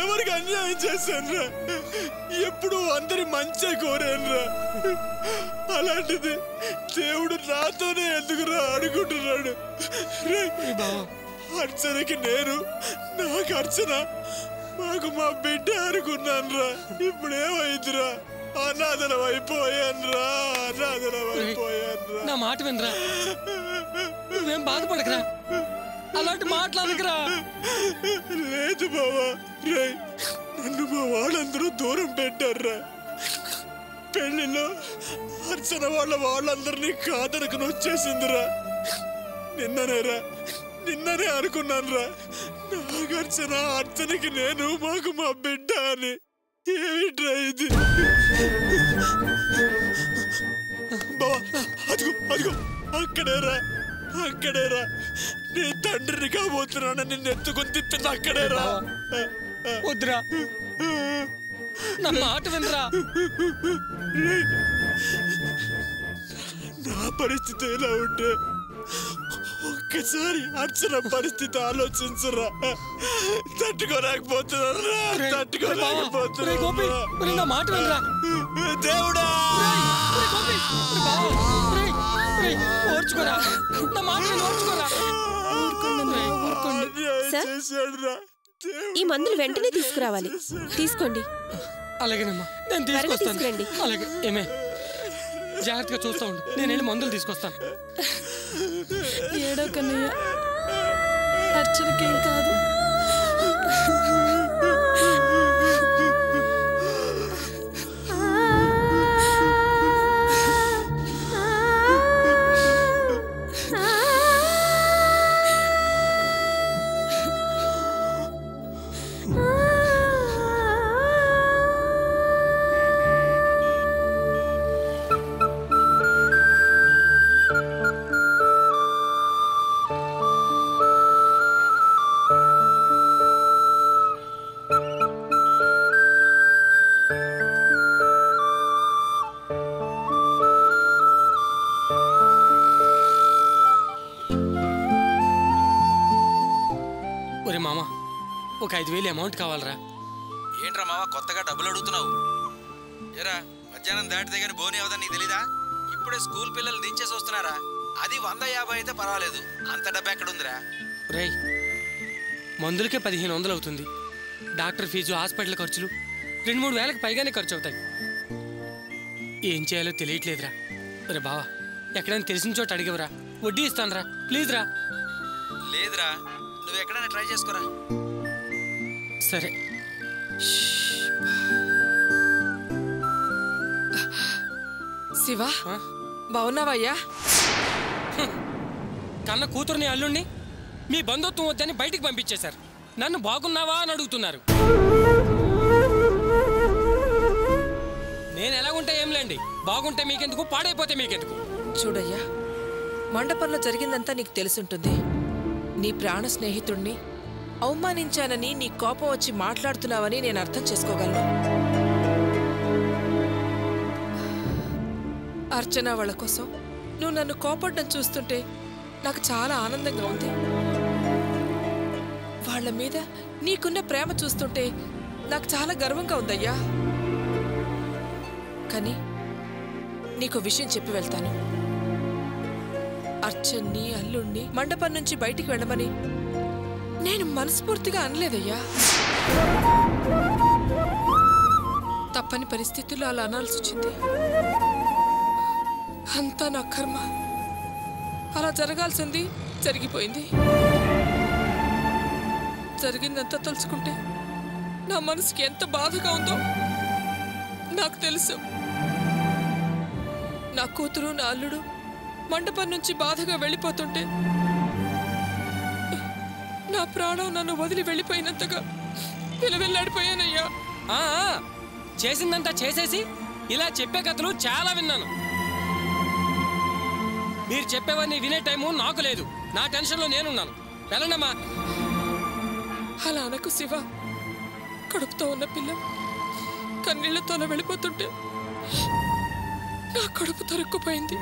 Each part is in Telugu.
ఎవరికి అన్యాయం చేశానురా? ఎప్పుడు అందరి మంచి కోరానురా. అలాంటిది దేవుడు నాతోనే ఎందుకురా ఆడుకుంటున్నాడు? అర్చనకి నేను, నాకు అర్చన, మాకు మా బిడ్డ అనుకున్నానురా. ఇప్పుడేమైందిరా? అనాథలం అయిపోయానురా, అనాథలం అయిపోయానురా. నా మాట వినరా, నువ్వేం బాధపడకరా, అలాంటి మాట్లాడకరా. లేదు బావా, రే నన్ను మా వాళ్ళందరూ దూరం పెట్టారా. పెళ్లిలో అర్చన వాళ్ళందరినీ కాదనుకుని వచ్చేసిందిరా. నిన్ననే అనుకున్నానురా, నాకు అర్చన, అర్చనకి నేను, మాకు మా బిడ్డ అని. ఏమిట్రా ఇది? బావా అదిగో అదిగో అక్కడేరా, అక్కడేరా నీ తండ్రిని కాబోతున్నాను. నిన్ను ఎత్తుకుని తిప్పింది అక్కడేరా. వద్దురా, నా మాట వినరా. నా పరిస్థితి ఎలా ఉంటే ఒక్కసారి అర్చన పరిస్థితి ఆలోచించరా. తట్టుకోలేకపోతున్నా, తట్టుకోలేకపోతున్నా. నా మాట వినరా. దేవుడా ఓర్చుకోరా, నా మాట ఓర్చుకోరా. ఈ మందులు వెంటనే తీసుకురావాలి. తీసుకోండి. అలాగేనమ్మా, నేను తీసుకొస్తాను. అలాగే ఏమే, జాగ్రత్తగా చూస్తా ఉండు, నేను వెళ్ళి మందులు తీసుకొస్తాను. ఏడో కన్నయ్య, అర్చనకేం కాదు. మామ, ఒక 5,000 అమౌంట్ కావాలరా. ఏంట్రా మామ కొత్తగా డబ్బులు అడుగుతున్నావు? ఏరా మధ్యాహ్నం దాటితే గానీ బోని అవదని నీకు తెలీదా? ఇప్పుడే స్కూల్ పిల్లలు దించేసి వస్తున్నారా. అది 150 అయితే పర్వాలేదు, అంత డబ్బు ఎక్కడుందిరా? రేయ్, మందులకే 1,500 అవుతుంది. డాక్టర్ ఫీజు, హాస్పిటల్ ఖర్చులు 2-3 వేలకు పైగానే ఖర్చు అవుతాయి. ఏం చేయాలో తెలియట్లేదురా. రే బావా, ఎక్కడైనా తెలిసిన చోట అడిగవరా, వడ్డీ ఇస్తానురా, ప్లీజ్ రా. లేదురా, నువ్వు ఎక్కడైనా ట్రై చేసుకోరా. సరే. శివ, బావున్నావయ్యా? కన్న కూతుర్ని, అల్లుణ్ణి మీ బంధుత్వం వద్దని బయటికి పంపించేశారు. నన్ను బాగున్నావా అని అడుగుతున్నారు. నేను ఎలాగుంటే ఏంలేండి, బాగుంటే మీకెందుకు, పాడైపోతే మీకెందుకు? చూడయ్యా, మండపంలో జరిగిందంతా నీకు తెలుసుంటుంది. నీ ప్రాణ స్నేహితుణ్ణి అవమానించానని నీ కోపం వచ్చి మాట్లాడుతున్నావని నేను అర్థం చేసుకోగలను. అర్చన వాళ్ళ కోసం నువ్వు నన్ను కోపడ్డం చూస్తుంటే నాకు చాలా ఆనందంగా ఉంది. వాళ్ళ మీద నీకున్న ప్రేమ చూస్తుంటే నాకు చాలా గర్వంగా ఉందయ్యా. కానీ నీకు విషయం చెప్పి వెళ్తాను. అర్చన్ని, అల్లుణ్ణి మండపం నుంచి బయటికి వెళ్ళమని నేను మనస్ఫూర్తిగా అనలేదయ్యా. తప్పని పరిస్థితుల్లో అలా అనాల్సి వచ్చింది. అంతా నా కర్మ. అలా జరగాల్సింది జరిగిపోయింది. జరిగిందంతా తలుచుకుంటే నా మనసుకి ఎంత బాధగా ఉందో నాకు తెలుసు. నా కూతురు, నా అల్లుడు మండపం నుంచి బాధగా వెళ్ళిపోతుంటే నా ప్రాణం నన్ను వదిలి వెళ్ళిపోయినంతగా విలవిల్లాడిపోయానయ్యా. చేసిందంతా చేసేసి ఇలా చెప్పే కథలు చాలా విన్నాను. మీరు చెప్పేవన్నీ వినే టైము నాకు లేదు. నా టెన్షన్లో నేనున్నాను. వెళ్ళండమ్మా. అలా అనకు శివ. కడుపుతో ఉన్న పిల్ల కన్నీళ్లతో వెళ్ళిపోతుంటే నా కడుపు తరుక్కుపోయింది.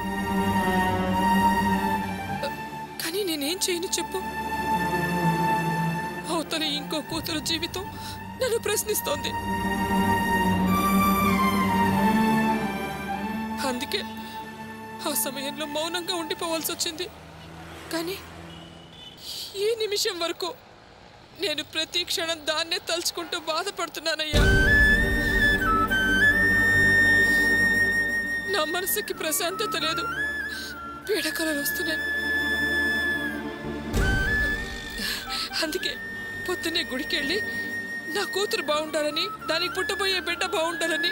కానీ నేనేం చేయను చెప్పు? అవతల ఇంకో కూతురు జీవితం నన్ను ప్రశ్నిస్తోంది. అందుకే ఆ సమయంలో మౌనంగా ఉండిపోవాల్సి వచ్చింది. కానీ ఈ నిమిషం వరకు నేను ప్రతి క్షణం దాన్నే తలుచుకుంటూ బాధపడుతున్నానయ్యా. నా మనసుకి ప్రశాంతత లేదు. పీడకలలు వస్తున్నాయి. అందుకే పొద్దున్నే గుడికెళ్ళి నా కూతురు బాగుండాలని, దానికి పుట్టబోయే బిడ్డ బాగుండాలని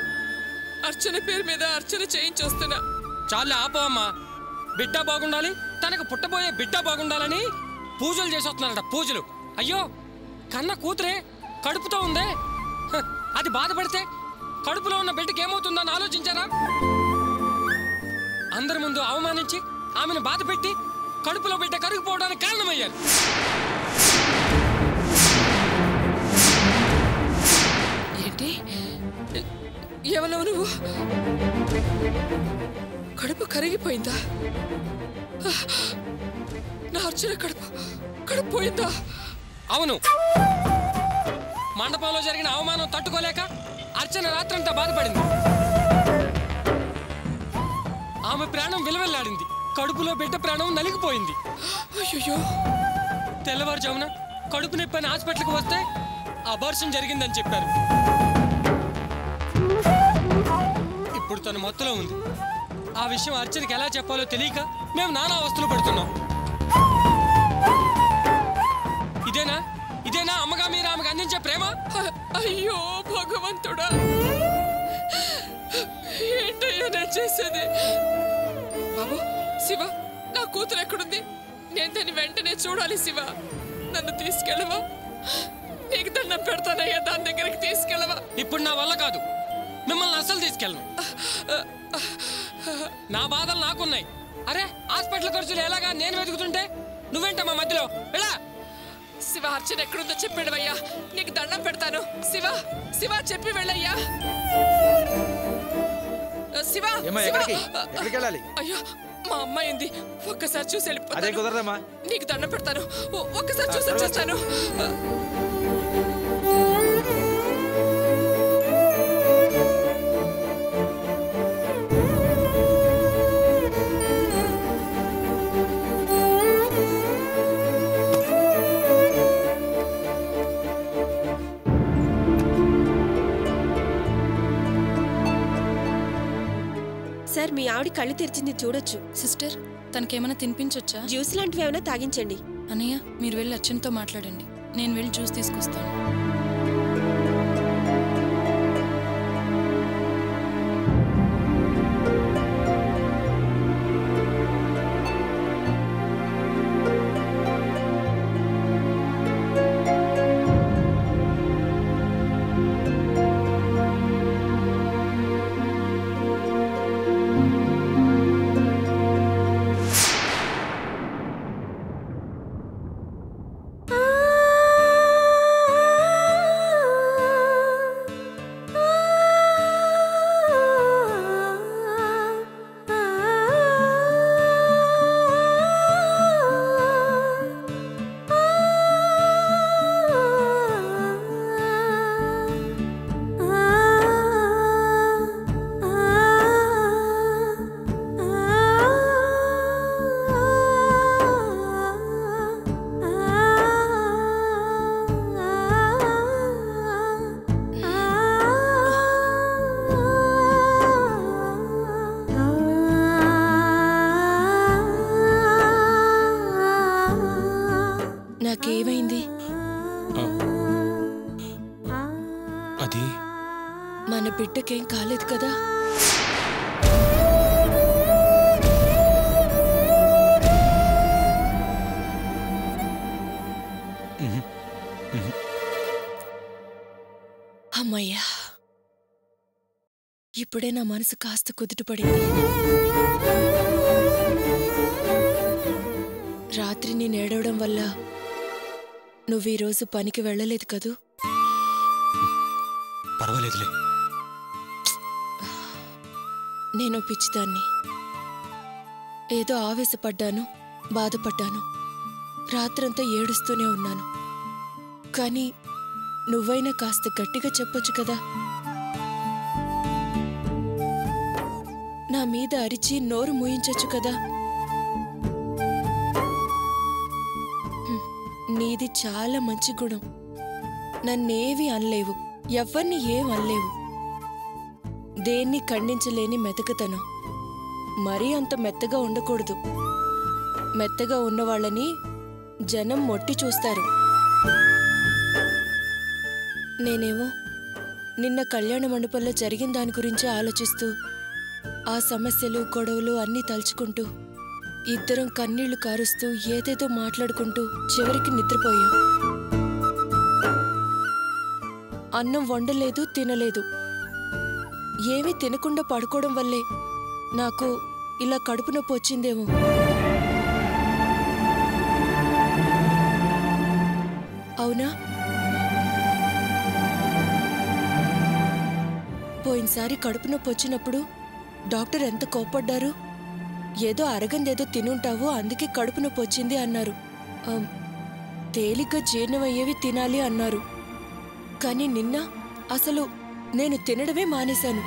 అర్చన పేరు మీద అర్చన చేయించొస్తున్నా. చాలా ఆపవమ్మా. బిడ్డ బాగుండాలి, తనకు పుట్టబోయే బిడ్డ బాగుండాలని పూజలు చేసొస్తున్నారట. పూజలు. అయ్యో, కన్న కూతురే కడుపుతో ఉందే. అది బాధపడితే కడుపులో ఉన్న బిడ్డకి ఏమవుతుందని ఆలోచించారా? అందరి ముందు అవమానించి ఆమెను బాధ పెట్టి కడుపులో బిడ్డ కరిగిపోవడానికి కారణమయ్యారు. ఏంటి? ఎవరవు నువ్వు? కడుపు కరిగిపోయిందా? నా అర్చన కడుపు పోయిందా? అవును. మండపంలో జరిగిన అవమానం తట్టుకోలేక అర్చన రాత్రంతా బాధపడింది. ఆమె ప్రాణం విలువెల్లాడింది. కడుపులో బిడ్డ ప్రాణం నలిగిపోయింది. అయ్యో! తెల్లవారుజామున కడుపు నొప్పి అని హాస్పిటల్కి వస్తే అబార్షన్ జరిగిందని చెప్పారు. ఇప్పుడు తను మత్తులో ఉంది. ఆ విషయం అర్చనకి ఎలా చెప్పాలో తెలియక మేము నానా అవస్థలు పడుతున్నాం. ఇదేనా అమ్మగా మీరు ఆమెకు అందించే ప్రేమ? అయ్యో భగవంతుడా, ఏంటయ్యా నేను చేసేది? బాబు శివ, నా కూతురు ఎక్కడుంది? నేను దాన్ని వెంటనే చూడాలి. శివ, నన్ను తీసుకెళ్ళవా? నీకు దండం పెడతానయ్యా, దాని దగ్గరికి తీసుకెళ్ళవా? ఇప్పుడు నా వల్ల కాదు. మిమ్మల్ని అస్సలు తీసుకెళ్ళను. నా బాధలు నాకున్నాయి. అరే, హాస్పిటల్ ఖర్చులు ఎలాగా నేను వెతుకుతుంటే నువ్వేంటమ్మా మధ్యలో? ఎలా? శివ, అర్చన ఎక్కడుందో చెప్పాడవయ్యా, నీకు దండం పెడతాను. శివ, శివ చెప్పి వెళ్ళయ్యా. శివ, అయ్యో మా అమ్మాయి ఉంది, ఒక్కసారి చూసి వెళ్ళిపోతాను. నీకు దండం పెడతాను, ఒక్కసారి చూసి వచ్చేస్తాను. సార్, మీ ఆవిడ కళ్ళు తెరిచింది, చూడొచ్చు. సిస్టర్, తనకేమైనా తినిపించొచ్చా? జ్యూస్ లాంటివి ఏమైనా తాగించండి. అన్నయ్య, మీరు వెళ్ళి అర్చనతో మాట్లాడండి. నేను వెళ్ళి జ్యూస్ తీసుకొస్తాను. నాకేమైంది? అది మన బిడ్డకేం కాలేదు కదా? అమ్మయ్యా, ఇప్పుడే నా మనసు కాస్త కుదుటపడింది. రాత్రి నేను ఏడవడం వల్ల నువ్వు ఈరోజు పనికి వెళ్ళలేదు కదూ? పర్వాలేదులే. నేను పిచ్చిదాన్ని. ఏదో ఆవేశపడ్డాను, బాధపడ్డాను, రాత్రంతా ఏడుస్తూనే ఉన్నాను. కానీ నువ్వైనా కాస్త గట్టిగా చెప్పొచ్చు కదా. నా మీద అరిచి నోరు మూయించొచ్చు కదా. నీది చాలా మంచి గుణం. నన్నేవి అనలేవు, ఎవ్వరిని ఏం అనలేవు. దేన్ని ఖండించలేని మెతకతనం. మరీ అంత మెత్తగా ఉండకూడదు. మెత్తగా ఉన్నవాళ్ళని జనం మొట్టి చూస్తారు. నేనేమో నిన్న కళ్యాణ మండపంలో జరిగిన దాని గురించి ఆలోచిస్తూ, ఆ సమస్యలు గొడవలు అన్నీ తలుచుకుంటూ, ఇద్దరం కన్నీళ్లు కారుస్తూ ఏదేదో మాట్లాడుకుంటూ చివరికి నిద్రపోయాం. అన్నం వండలేదు, తినలేదు. ఏమీ తినకుండా పడుకోవడం వల్లే నాకు ఇలా కడుపు నొప్పి వచ్చిందేమో. అవునా? పోయినసారి కడుపు నొప్పి వచ్చినప్పుడు డాక్టర్ ఎంత కోప్పడ్డారు. ఏదో అరగందేదో తినుంటావు, అందుకే కడుపు నొప్పి వచ్చింది అన్నారు. తేలిగ్గా జీర్ణమయ్యేవి తినాలి అన్నారు. కానీ నిన్న అసలు నేను తినడమే మానేశాను.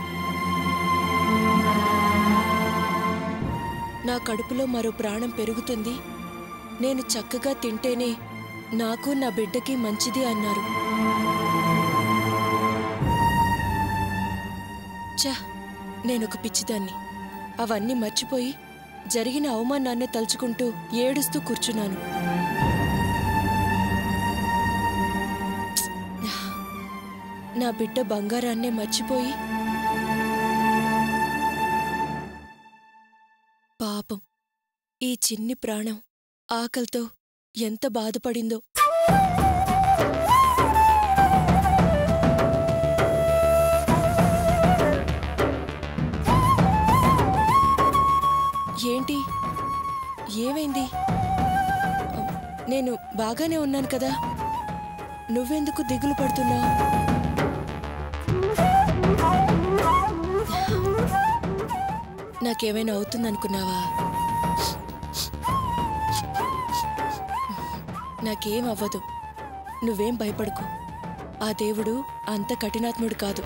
నా కడుపులో మరో ప్రాణం పెరుగుతుంది, నేను చక్కగా తింటేనే నాకు నా బిడ్డకి మంచిది అన్నారు. ఛ, నేనొక పిచ్చిదాన్ని. అవన్నీ మర్చిపోయి జరిగిన అవమానాన్ని తలుచుకుంటూ ఏడుస్తూ కూర్చున్నాను. నా బిడ్డ బంగారాన్నే మర్చిపోయి, పాపం ఈ చిన్ని ప్రాణం ఆకలితో ఎంత బాధపడిందో. ఏంటి? ఏమైంది? నేను బాగానే ఉన్నాను కదా. నువ్వెందుకు దిగులు పడుతున్నావు? నాకేమైనా అవుతుందనుకున్నావా? నాకేం అవ్వదు, నువ్వేం భయపడకు. ఆ దేవుడు అంత కఠినాత్ముడు కాదు.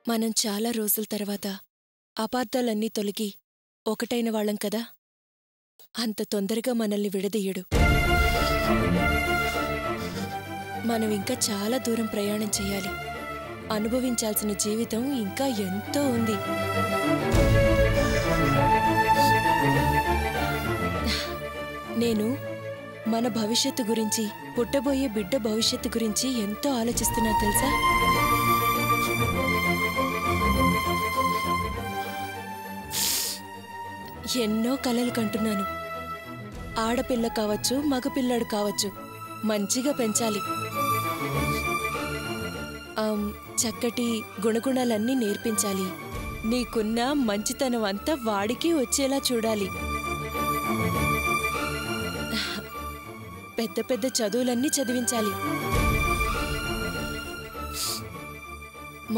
మనం చాలా రోజుల తర్వాత అపార్థాలన్నీ తొలగి ఒకటైన వాళ్ళం కదా. అంత తొందరగా మనల్ని విడదీయడు. మనం ఇంకా చాలా దూరం ప్రయాణం చేయాలి. అనుభవించాల్సిన జీవితం ఇంకా ఎంతో ఉంది. నేను మన భవిష్యత్తు గురించి, పుట్టబోయే బిడ్డ భవిష్యత్తు గురించి ఎంతో ఆలోచిస్తున్నా తెలుసా? ఎన్నో కలలు కంటున్నాను. ఆడపిల్ల కావచ్చు, మగపిల్లాడు కావచ్చు, మంచిగా పెంచాలి. చక్కటి గుణగుణాలన్నీ నేర్పించాలి. నీకున్న మంచితనం అంతా వాడికి వచ్చేలా చూడాలి. పెద్ద పెద్ద చదువులన్నీ చదివించాలి.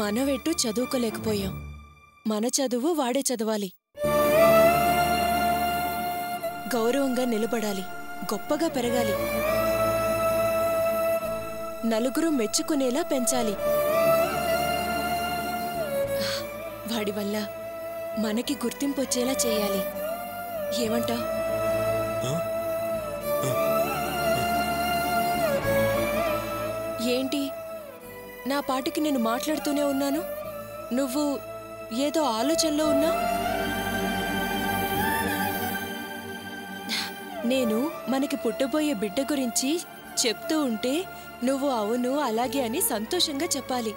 మనవెట్టు చదువుకోలేకపోయాం. మన చదువు వాడే చదవాలి. గౌరవంగా నిలబడాలి, గొప్పగా పెరగాలి, నలుగురు మెచ్చుకునేలా పెంచాలి. వాడి వల్ల మనకి గుర్తింపు వచ్చేలా చేయాలి. ఏమంటావ్? ఏంటి, నా పాటికి నేను మాట్లాడుతూనే ఉన్నాను, నువ్వు ఏదో ఆలోచనలో ఉన్నా? నేను మనకి పుట్టబోయే బిడ్డ గురించి చెప్తూ ఉంటే నువ్వు అవును అలాగే అని సంతోషంగా చెప్పాలి.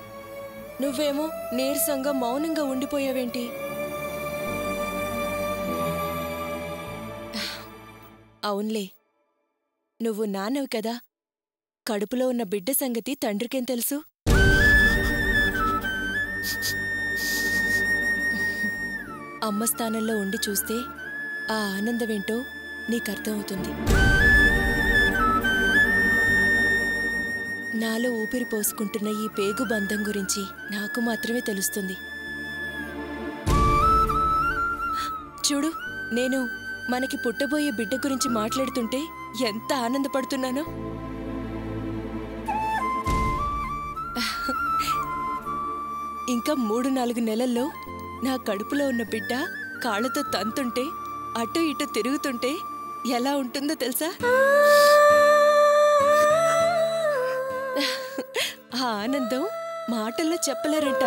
నువ్వేమో నీరసంగా మౌనంగా ఉండిపోయావేంటి? అవునులే, నువ్వు నాన్నవి కదా, కడుపులో ఉన్న బిడ్డ సంగతి తండ్రికేం తెలుసు? అమ్మ స్థానంలో ఉండి చూస్తే ఆ ఆనందమేంటో నీకర్థమవుతుంది. నాలో ఊపిరి పోసుకుంటున్న ఈ పేగు బంధం గురించి నాకు మాత్రమే తెలుస్తుంది. చూడు, నేను మనకి పుట్టబోయే బిడ్డ గురించి మాట్లాడుతుంటే ఎంత ఆనందపడుతున్నానో. ఇంకా 3-4 నెలల్లో నా కడుపులో ఉన్న బిడ్డ కాళ్ళతో తంతుంటే, అటు ఇటు తిరుగుతుంటే ఎలా ఉంటుందో తెలుసా? ఆ ఆనందం మాటల్లో చెప్పలేరంట.